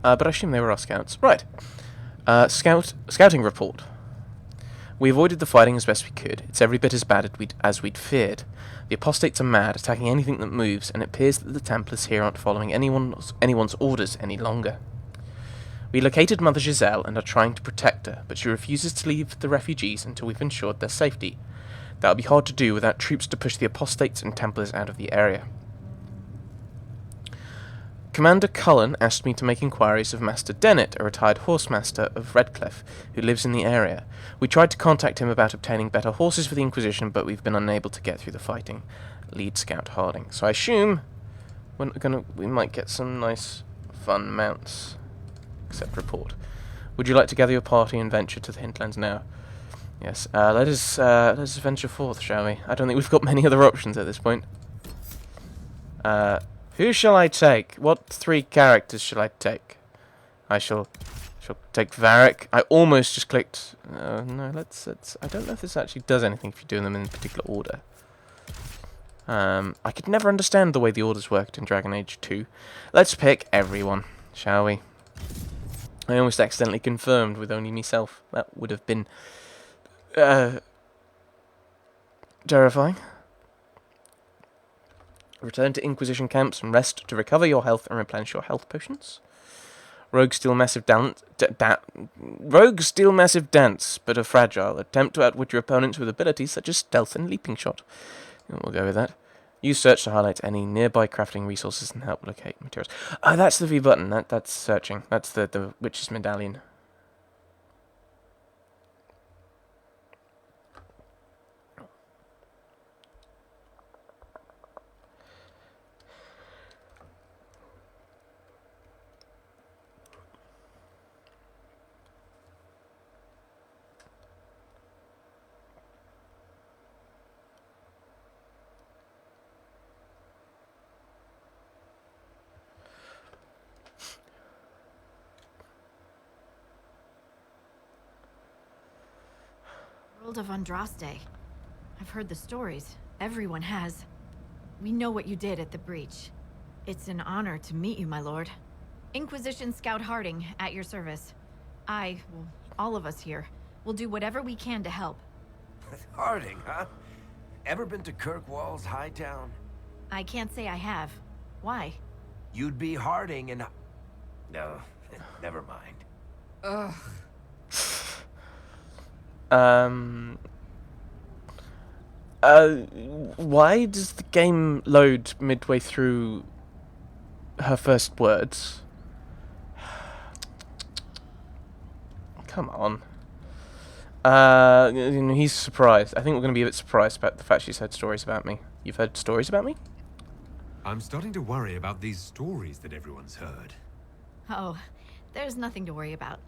But I assume they were our scouts. Right. Scouting report. We avoided the fighting as best we could. It's every bit as bad as we'd feared. The apostates are mad, attacking anything that moves, and it appears that the Templars here aren't following anyone's orders any longer. We located Mother Giselle and are trying to protect her, but she refuses to leave the refugees until we've ensured their safety. That'll be hard to do without troops to push the apostates and Templars out of the area. Commander Cullen asked me to make inquiries of Master Dennett, a retired horsemaster of Redcliffe, who lives in the area. We tried to contact him about obtaining better horses for the Inquisition, but we've been unable to get through the fighting. Lead Scout Harding. So I assume we might get some nice, fun mounts. Accept report. Would you like to gather your party and venture to the hinterlands now? Yes. Let us venture forth, shall we? I don't think we've got many other options at this point. Who shall I take? What 3 characters shall I take? I shall take Varric. I almost just clicked. No, let's. I don't know if this actually does anything if you're doing them in particular order. I could never understand the way the orders worked in Dragon Age 2. Let's pick everyone, shall we? I almost accidentally confirmed with only myself. That would have been terrifying. Return to Inquisition camps and rest to recover your health and replenish your health potions. Rogues steal massive dance, but are fragile. Attempt to outwit your opponents with abilities such as stealth and leaping shot. We'll go with that. Use search to highlight any nearby crafting resources and help locate materials. Oh, that's the V button. That's searching. That's the witch's medallion. World of Andraste. I've heard the stories. Everyone has. We know what you did at the breach. It's an honor to meet you, my lord. Inquisition Scout Harding, at your service. All of us here, will do whatever we can to help. Harding, huh? Ever been to Kirkwall's Hightown? I can't say I have. Why? You'd be Harding and... No, never mind. Ugh. Why does the game load midway through her first words? Come on. He's surprised. I think we're going to be a bit surprised about the fact she's heard stories about me. You've heard stories about me? I'm starting to worry about these stories that everyone's heard. Oh, there's nothing to worry about.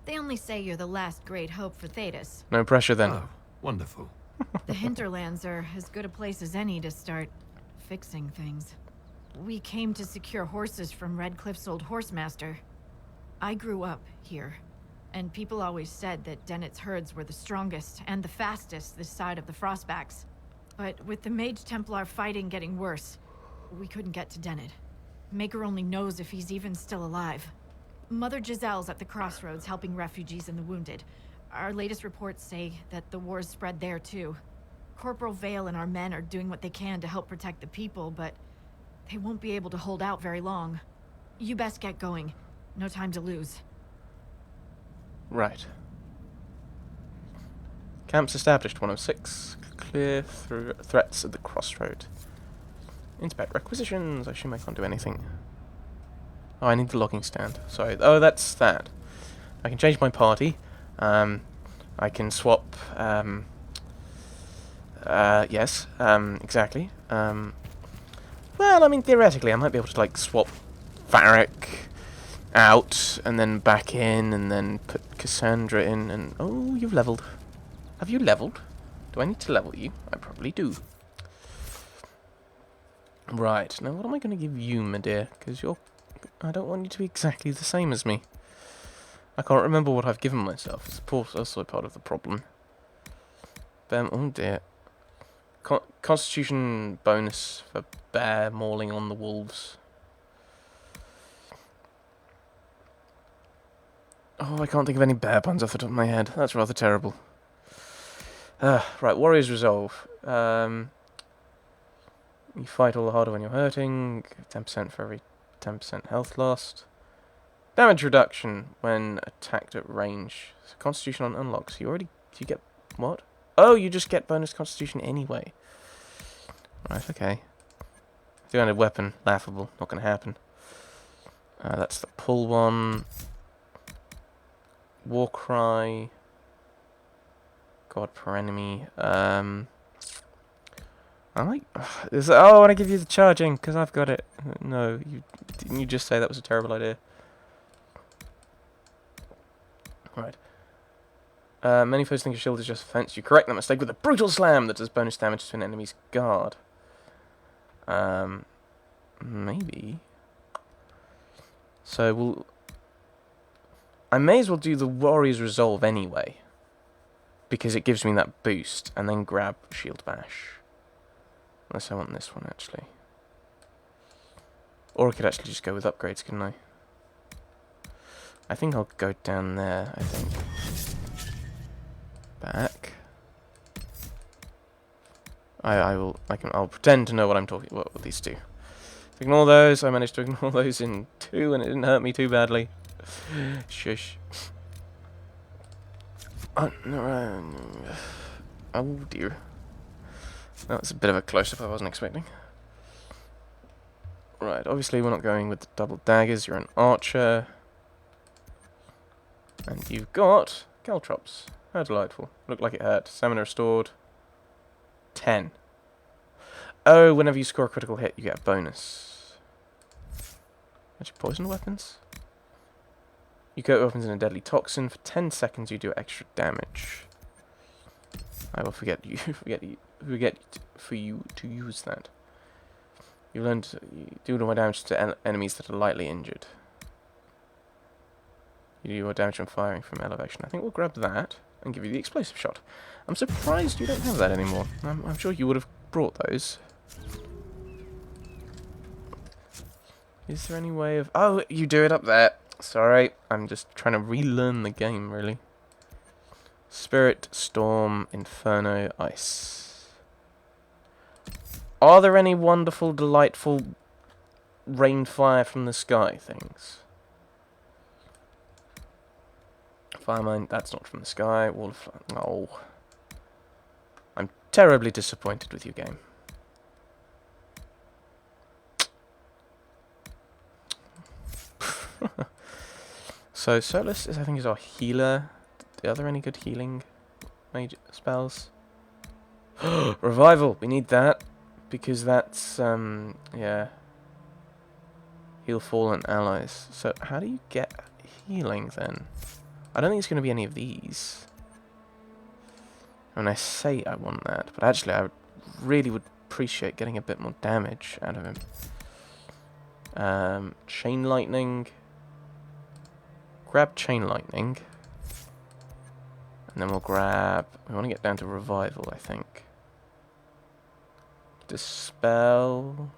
They only say you're the last great hope for Thetis. No pressure then. Oh, wonderful. The hinterlands are as good a place as any to start fixing things. We came to secure horses from Redcliffe's old horsemaster. I grew up here, and people always said that Dennett's herds were the strongest and the fastest this side of the Frostbacks. But with the Mage Templar fighting getting worse, we couldn't get to Dennett. Maker only knows if he's even still alive. Mother Giselle's at the crossroads helping refugees and the wounded. Our latest reports say that the war's spread there too. Corporal Vale and our men are doing what they can to help protect the people, but they won't be able to hold out very long. You best get going. No time to lose. Right. Camps established, 106. Clear threats at the crossroad. Inspect requisitions. I assume I can't do anything. Oh, I need the logging stand. Sorry. Oh, that's that. I can change my party. I can swap. Yes. Exactly. Well, I mean, theoretically, I might be able to like swap Varric out and then back in, and then put Cassandra in. And oh, you've leveled. Have you leveled? Do I need to level you? I probably do. Right. Now, what am I going to give you, my dear? Because you're... I don't want you to be exactly the same as me. I can't remember what I've given myself. It's also part of the problem. Oh dear. Constitution bonus for bear mauling on the wolves. Oh, I can't think of any bear puns off the top of my head. That's rather terrible. Right, Warrior's Resolve. You fight all the harder when you're hurting. 10% for every 10% health lost. Damage reduction when attacked at range. So Constitution on unlocks. You get what? Oh, you just get bonus Constitution anyway. Right, okay. Two-handed weapon, laughable. Not going to happen. That's the pull one. War cry. God per enemy. I like. I want to give you the charging because I've got it. No, didn't you just say that was a terrible idea? Right. Many foes think a shield is just defense. You correct that mistake with a brutal slam that does bonus damage to an enemy's guard. Maybe. So I may as well do the Warrior's Resolve anyway, because it gives me that boost, and then grab Shield Bash. Unless I want this one, actually. Or I could actually just go with upgrades, couldn't I? I think I'll go down there, I think. Back. I'll pretend to know what I'm talking about with these two. Ignore those. I managed to ignore those in 2 and it didn't hurt me too badly. Shush. Oh, no, oh dear. That was a bit of a close-up I wasn't expecting. Right, obviously we're not going with the double daggers. You're an archer. And you've got caltrops. How delightful. Looked like it hurt. Stamina restored. 10. Oh, whenever you score a critical hit, you get a bonus. Actually, poison weapons? You coat weapons in a deadly toxin. For 10 seconds, you do extra damage. I will forget for you to use that. You learn to do more damage to enemies that are lightly injured. You do more damage from firing from elevation. I think we'll grab that and give you the explosive shot. I'm surprised you don't have that anymore. I'm sure you would have brought those. Is there any way of... Oh, you do it up there. Sorry, I'm just trying to relearn the game, really. Spirit, Storm, Inferno, Ice. Are there any wonderful, delightful rain fire from the sky things? Firemine, that's not from the sky. Wall of Fire. Oh. I'm terribly disappointed with your game. So Solus I think is our healer. Are there any good healing mage spells? Revival, we need that because that's yeah. Heal fallen allies. So how do you get healing then? I don't think it's going to be any of these. I mean, I say I want that, but actually I really would appreciate getting a bit more damage out of him. Chain lightning. Grab chain lightning. And then we'll grab... We want to get down to revival, I think. Dispel.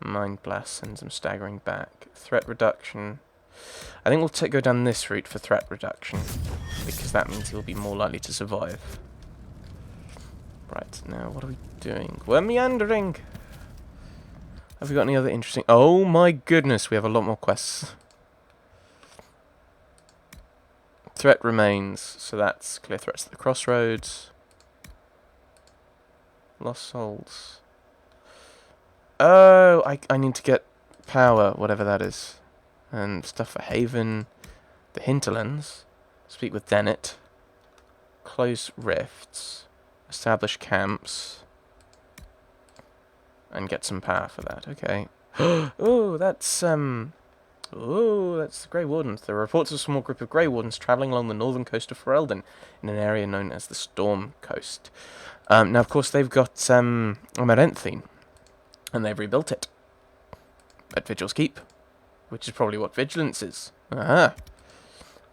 Mind blast sends them staggering back. Threat reduction. I think we'll go down this route for threat reduction, because that means he'll be more likely to survive. Right, now what are we doing? We're meandering! Have we got any other interesting... Oh my goodness, we have a lot more quests. Threat remains, so that's clear threats at the crossroads. Lost souls. Oh, I need to get power, whatever that is. And stuff for Haven. The Hinterlands. Speak with Dennett. Close rifts. Establish camps. And get some power for that. Okay. Oh, that's the Grey Wardens. There are reports of a small group of Grey Wardens travelling along the northern coast of Ferelden, in an area known as the Storm Coast. Now, of course, they've got Amaranthine, and they've rebuilt it at Vigil's Keep, which is probably what Vigilance is. Aha!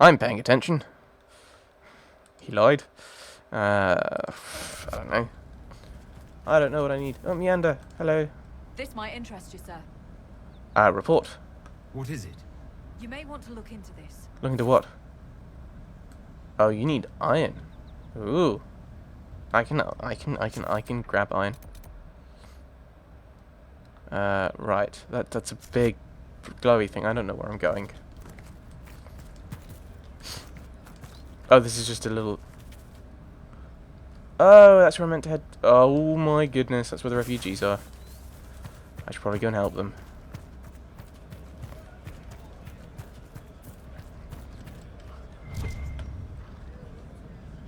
I'm paying attention. He lied. I don't know. I don't know what I need. Oh, Meander. Hello. This might interest you, sir. Report. What is it? You may want to look into this. Look into what? Oh, you need iron. Ooh. I can grab iron. Right. That's a big glowy thing. I don't know where I'm going. Oh, this is just a little... Oh, that's where I'm meant to head. Oh my goodness, that's where the refugees are. I should probably go and help them.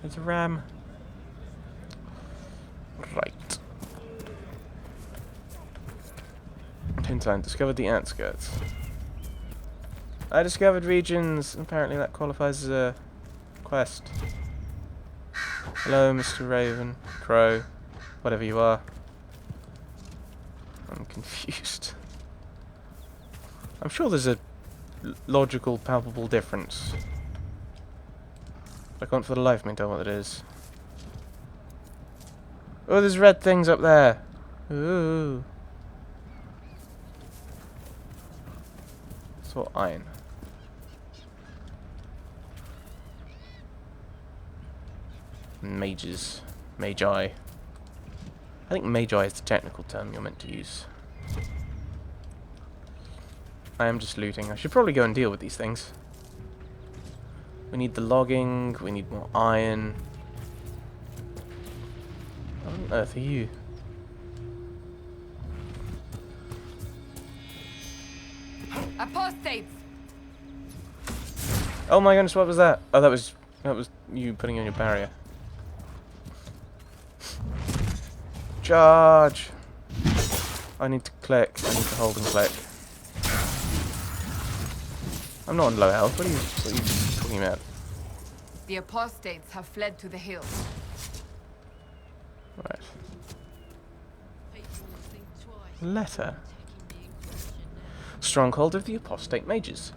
There's a ram. Right. Tintin discovered the outskirts. I discovered regions. Apparently that qualifies as a quest. Hello, Mr. Raven, Crow, whatever you are. I'm confused. I'm sure there's a logical, palpable difference. I can't for the life of me tell what it is. Oh, there's red things up there. Ooh. Saw iron. Mages. Magi. I think magi is the technical term you're meant to use. I am just looting. I should probably go and deal with these things. We need the logging. We need more iron. What on earth are you? Apostates! Oh my goodness, what was that? Oh, that was you putting on your barrier. Charge! I need to click. I need to hold and click. I'm not on low health. What are you talking about? The apostates have fled to the hills. Right. Letter. Stronghold of the apostate mages.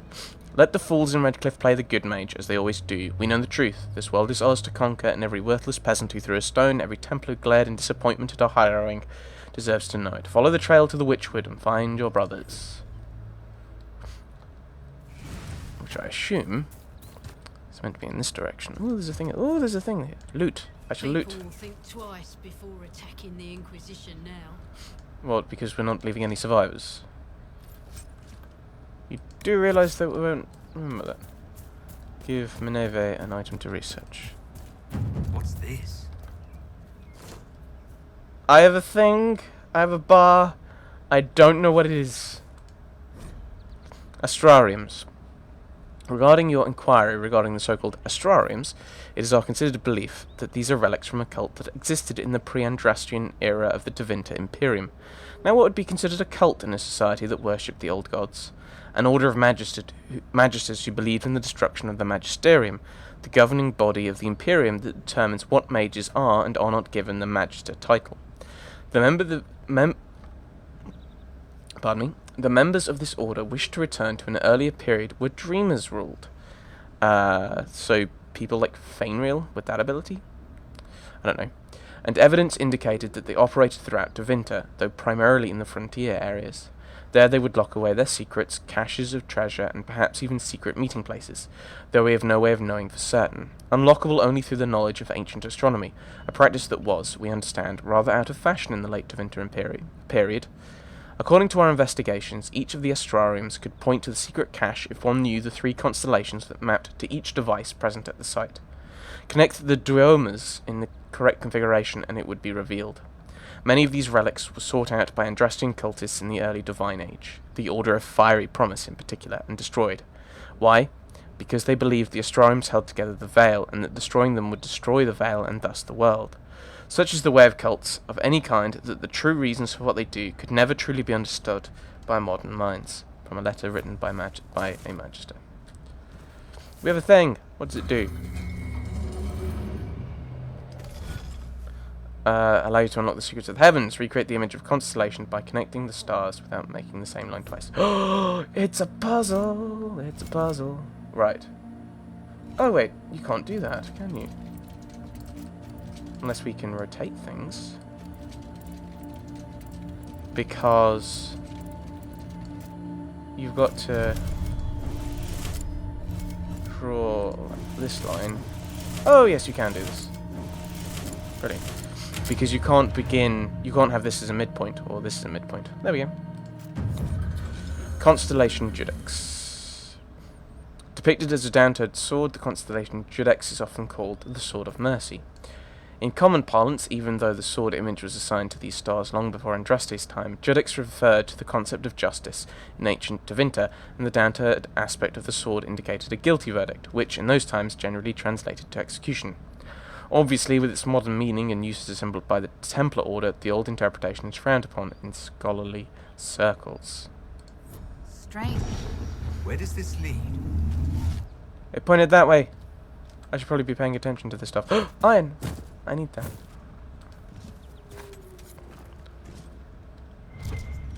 Let the fools in Redcliffe play the good mage, as they always do. We know the truth. This world is ours to conquer, and every worthless peasant who threw a stone, every Templar who glared in disappointment at our harrowing, deserves to know it. Follow the trail to the Witchwood and find your brothers. Which I assume is meant to be in this direction. Oh, there's a thing. Oh, there's a thing here. Loot. I shall loot. People will think twice before attacking the Inquisition now. Well, because we're not leaving any survivors. You do realise that we won't remember that. Give Mineve an item to research. What's this? I have a thing. I have a bar. I don't know what it is. Astrariums. Regarding your inquiry regarding the so-called Astrariums, it is our considered belief that these are relics from a cult that existed in the pre-Andrastian era of the Tevinter Imperium. Now, what would be considered a cult in a society that worshipped the old gods? An order of magisters who believed in the destruction of the Magisterium, the governing body of the Imperium that determines what mages are and are not given the Magister title. The members of this order wished to return to an earlier period where dreamers ruled. So people like Fainreal with that ability? I don't know. And evidence indicated that they operated throughout Tevinter, though primarily in the frontier areas. There they would lock away their secrets, caches of treasure, and perhaps even secret meeting places, though we have no way of knowing for certain. Unlockable only through the knowledge of ancient astronomy, a practice that was, we understand, rather out of fashion in the late Tevinter period. According to our investigations, each of the astrariums could point to the secret cache if one knew the 3 constellations that mapped to each device present at the site. Connect the duomas in the correct configuration and it would be revealed. Many of these relics were sought out by Andrastian cultists in the early Divine Age, the Order of Fiery Promise in particular, and destroyed. Why? Because they believed the astrariums held together the Veil, and that destroying them would destroy the Veil and thus the world. Such is the way of cults of any kind that the true reasons for what they do could never truly be understood by modern minds. From a letter written by a magister. We have a thing. What does it do? Allow you to unlock the secrets of the heavens. Recreate the image of constellation by connecting the stars without making the same line twice. Oh, it's a puzzle. It's a puzzle. Right. Oh wait, you can't do that, can you? Unless we can rotate things. Because you've got to draw this line. Oh, yes, you can do this. Brilliant. Because you can't have this as a midpoint, or this as a midpoint. There we go. Constellation Judex. Depicted as a down-turned sword, the constellation Judex is often called the Sword of Mercy. In common parlance, even though the sword image was assigned to these stars long before Andraste's time, Judex referred to the concept of justice in ancient Tevinter, and the down-turned aspect of the sword indicated a guilty verdict, which in those times generally translated to execution. Obviously, with its modern meaning and use assembled by the Templar Order, the old interpretation is frowned upon in scholarly circles. Strange. Where does this lead? It pointed that way. I should probably be paying attention to this stuff. Iron! I need that.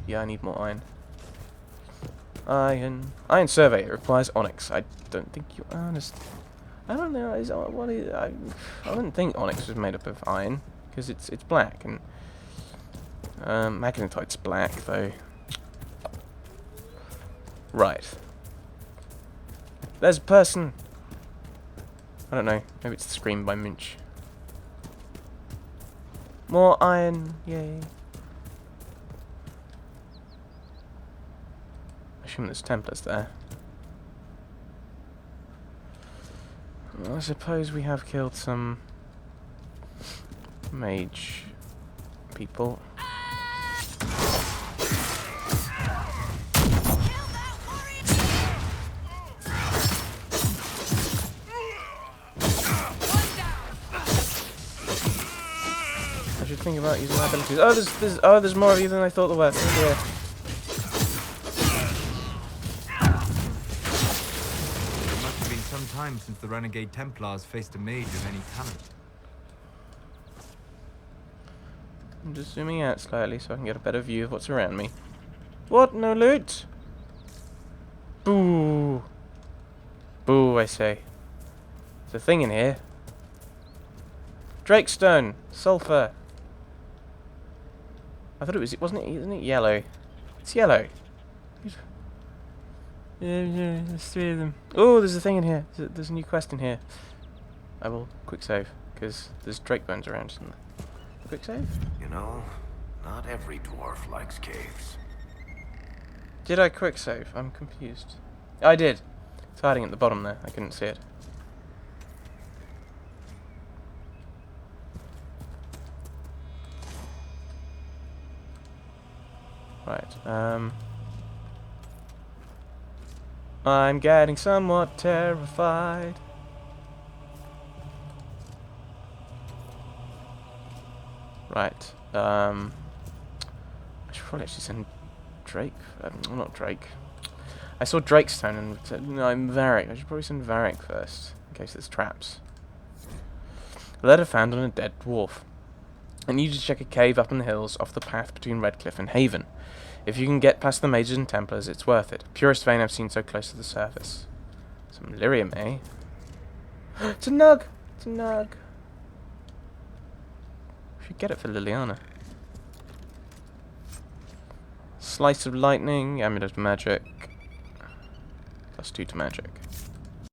Yeah, I need more iron. Iron. Iron survey. It requires onyx. I don't think you understand. I don't know. I didn't think onyx was made up of iron, because it's black, and magnetite's black though. Right. There's a person. I don't know. Maybe it's the Scream by Munch. More iron. Yay. I assume there's Templars there. Well, I suppose we have killed some mage people. I should think about using my abilities. Oh, there's more of you than I thought there were. Oh dear. It must have been some time since the Renegade Templars faced a mage of any talent. I'm just zooming out slightly so I can get a better view of what's around me. What? No loot? Boo. Boo, I say. There's a thing in here. Drakestone. Sulfur. I thought isn't it yellow? It's yellow. Yeah, there's 3 of them. Oh, there's a thing in here. There's a new quest in here. I will quick save, because there's Drake bones around, isn't there? Quick save? You know, not every dwarf likes caves. Did I quick save? I'm confused. I did. It's hiding at the bottom there. I couldn't see it. Right, I'm getting somewhat terrified. Right, I should probably actually send Drake. Not Drake. I saw Drakestone and said, no, I'm Varric. I should probably send Varric first, in case there's traps. A letter found on a dead dwarf. I need to check a cave up in the hills off the path between Redcliffe and Haven. If you can get past the mages and Templars, it's worth it. Purest vein I've seen so close to the surface. Some lyrium, eh? It's a nug! It's a nug. We should get it for Liliana. Slice of lightning, amulet of magic. +2 to magic.